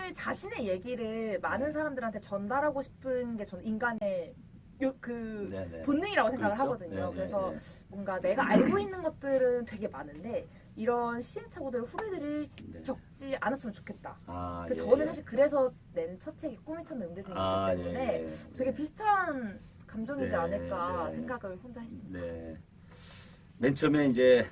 사실 자신의 얘기를 많은 사람들한테 전달하고 싶은 게 저는 인간의 네네. 본능이라고 생각을 그렇죠? 하거든요. 네, 그래서 네, 뭔가 내가 알고 있는 것들은 되게 많은데 이런 시행착오들 후배들이 네. 겪지 않았으면 좋겠다. 아, 저는 사실 그래서 낸 첫 책이 꿈이 찾는 음대생이기 아, 때문에 예, 예. 되게 비슷한 감정이지 네, 않을까 네. 생각을 혼자 했습니다. 네. 맨 처음에 이제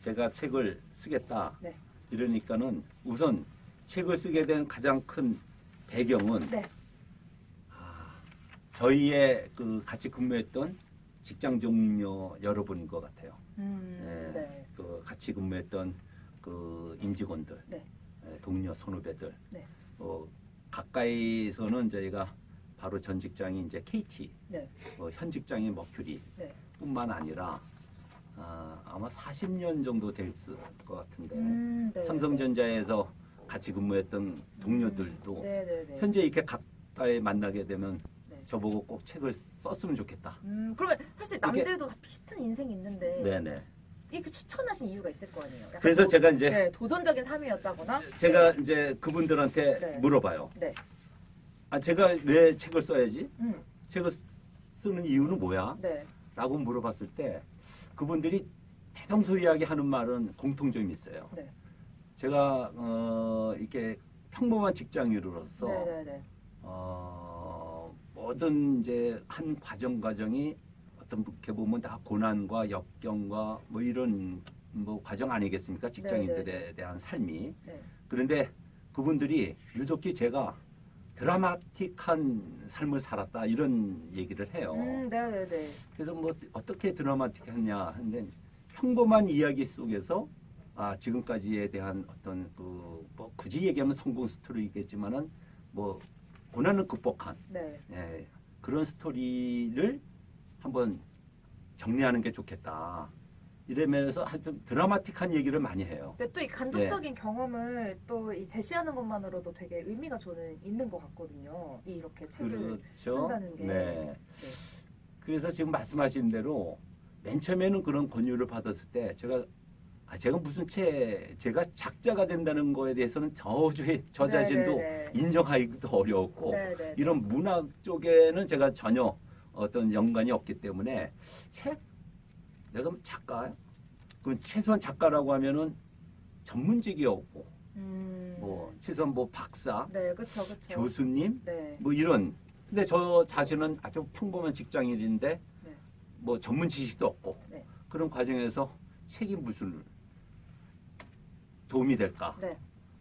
제가 책을 쓰겠다. 네. 이러니까는 우선 책을 쓰게 된 가장 큰 배경은 네. 저희의 그 같이 근무했던 직장 동료 여러분인 것 같아요. 네. 그 같이 근무했던 그 임직원들, 네. 동료 선후배들. 네. 가까이서는 저희가 바로 전 직장이 이제 KT, 네. 현 직장이 머큐리 네. 뿐만 아니라 아마 40년 정도 될 것 같은데 네. 삼성전자에서 같이 근무했던 동료들도 네. 현재 이렇게 가까이 만나게 되면 네. 저보고 꼭 책을 썼으면 좋겠다. 그러면 사실 남들도 다 비슷한 인생이 있는데 네네. 이렇게 추천하신 이유가 있을 거 아니에요? 약간 그래서 제가 이제 네, 도전적인 삶이었다거나 제가 이제 그분들한테 네. 물어봐요. 네. 제가 왜 책을 써야지? 음. 책을 쓰는 이유는 뭐야? 네. 라고 물어봤을 때 그분들이 대동소이하게 하는 말은 공통점이 있어요. 네. 제가 이렇게 평범한 직장인으로서 네. 모든 이제 한 과정이 어떻게 보면 다 고난과 역경과 뭐 이런 뭐 과정 아니겠습니까? 직장인들에 대한 삶이. 네. 그런데 그분들이 유독히 제가 드라마틱한 삶을 살았다 이런 얘기를 해요. 네. 그래서 뭐 어떻게 드라마틱했냐 하는데 평범한 이야기 속에서 지금까지에 대한 어떤 뭐 굳이 얘기하면 성공 스토리겠지만은 뭐 고난을 극복한 네. 그런 스토리를 한번 정리하는 게 좋겠다. 이러면서 하여튼 드라마틱한 얘기를 많이 해요. 근데 또 이 간접적인 경험을 또 이 제시하는 것만으로도 되게 의미가 저는 있는 것 같거든요. 이렇게 책을 그렇죠. 쓴다는 게. 네. 그래서 지금 말씀하신 대로 맨 처음에는 그런 권유를 받았을 때 제가 무슨 제가 작자가 된다는 거에 대해서는 저 자신도 네. 인정하기도 어려웠고 네. 이런 문학 쪽에는 제가 전혀 어떤 연관이 없기 때문에 내가 작가야? 그럼 최소한 작가라고 하면은 전문직이 없고 뭐 최소한 뭐 박사, 네, 그렇죠. 교수님 네. 뭐 이런. 근데 저 자신은 아주 평범한 직장인인데 네. 뭐 전문 지식도 없고 네. 그런 과정에서 책이 무슨 도움이 될까? 네.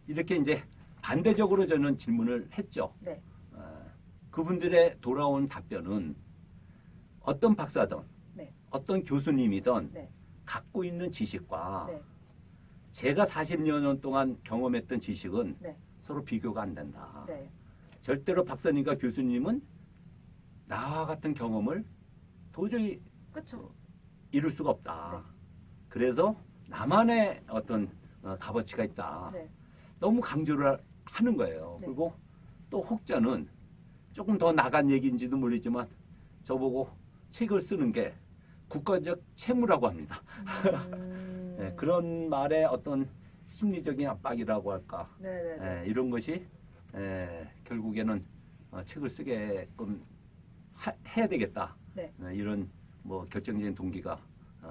이렇게 이제 반대적으로 저는 질문을 했죠. 네. 그분들의 돌아온 답변은 어떤 박사든 네. 어떤 교수님이든 네. 갖고 있는 지식과 네. 제가 40년 동안 경험했던 지식은 네. 서로 비교가 안 된다. 네. 절대로 박사님과 교수님은 나와 같은 경험을 도저히 그렇죠. 이룰 수가 없다. 네. 그래서 나만의 어떤 값어치가 있다. 네. 너무 강조를 하는 거예요. 네. 그리고 또 혹자는 조금 더 나간 얘기인지도 모르지만 저보고 책을 쓰는 게 국가적 채무라고 합니다. 네, 그런 말에 어떤 심리적인 압박이라고 할까. 네. 이런 것이 결국에는 책을 쓰게끔 해야 되겠다. 네. 이런 뭐 결정적인 동기가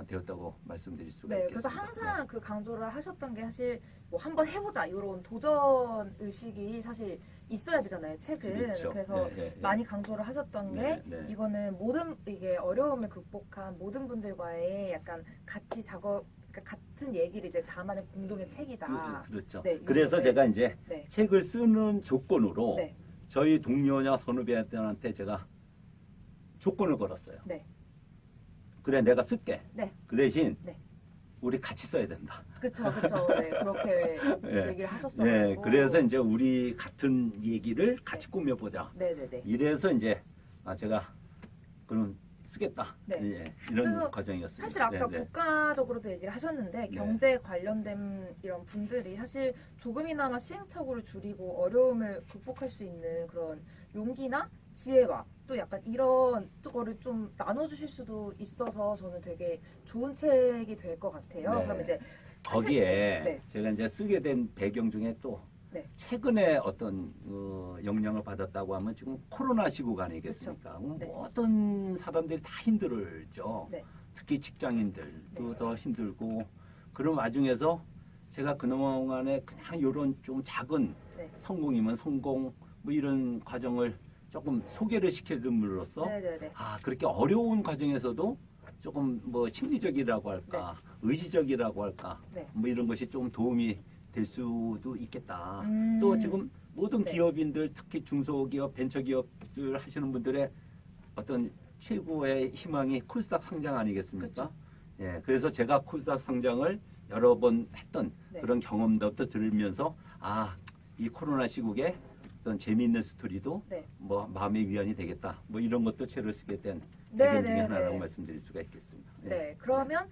되었다고 말씀드릴 수가 네, 있겠습니다. 그래서 항상 그 강조를 하셨던 게 사실 뭐 한번 해보자 이런 도전 의식이 사실 있어야 되잖아요, 책은. 그렇죠. 그래서 많이 강조를 하셨던 게 이거는 이게 어려움을 극복한 모든 분들과의 약간 같이 그러니까 같은 얘기를 이제 담아낸 공동의 책이다. 그렇죠. 네, 그래서 제가 이제 네. 책을 쓰는 조건으로 네. 저희 동료나 선후배한테 제가 조건을 걸었어요. 네. 그래, 내가 쓸게. 네. 그 대신 네. 우리 같이 써야 된다. 그렇죠. 네, 그렇게 네. 얘기를 하셨어가지고. 네, 그래서 이제 우리 같은 얘기를 같이 꾸며보자. 네네네. 이래서 이제 제가 그럼 쓰겠다. 네. 이런 그래서 과정이었습니다. 사실 아까 네. 국가적으로도 얘기를 하셨는데 경제 관련된 이런 분들이 사실 조금이나마 시행착오를 줄이고 어려움을 극복할 수 있는 그런 용기나 지혜와 또 약간 이런 거를 좀 나눠주실 수도 있어서 저는 되게 좋은 책이 될 것 같아요. 네. 그럼 이제 거기에 네. 제가 이제 쓰게 된 배경 중에 또 네. 최근에 어떤 영향을 받았다고 하면 지금 코로나 시국 아니겠습니까? 네. 모든 사람들이 다 힘들죠. 네. 특히 직장인들도 네. 더 힘들고 그런 와중에서 제가 그동안에 그냥 이런 좀 작은 네. 성공이면 성공 뭐 이런 과정을 조금 소개를 시켜줌으로써 네네네. 아 그렇게 어려운 과정에서도 조금 뭐 심리적이라고 할까 의지적이라고 할까 네. 뭐 이런 것이 좀 도움이 될 수도 있겠다. 음. 또 지금 모든 네. 기업인들 특히 중소기업 벤처기업들 하시는 분들의 어떤 최고의 희망이 콜스닥 상장 아니겠습니까? 그쵸. 예, 그래서 제가 콜스닥 상장을 여러 번 했던 네. 그런 경험들도 들으면서 아 이 코로나 시국에 어떤 재미있는 스토리도 네. 뭐 마음의 위안이 되겠다. 뭐 이런 것도 책을 쓰게 된 네, 배경 중에 네, 하나라고 네. 말씀드릴 수가 있겠습니다. 예. 네. 그러면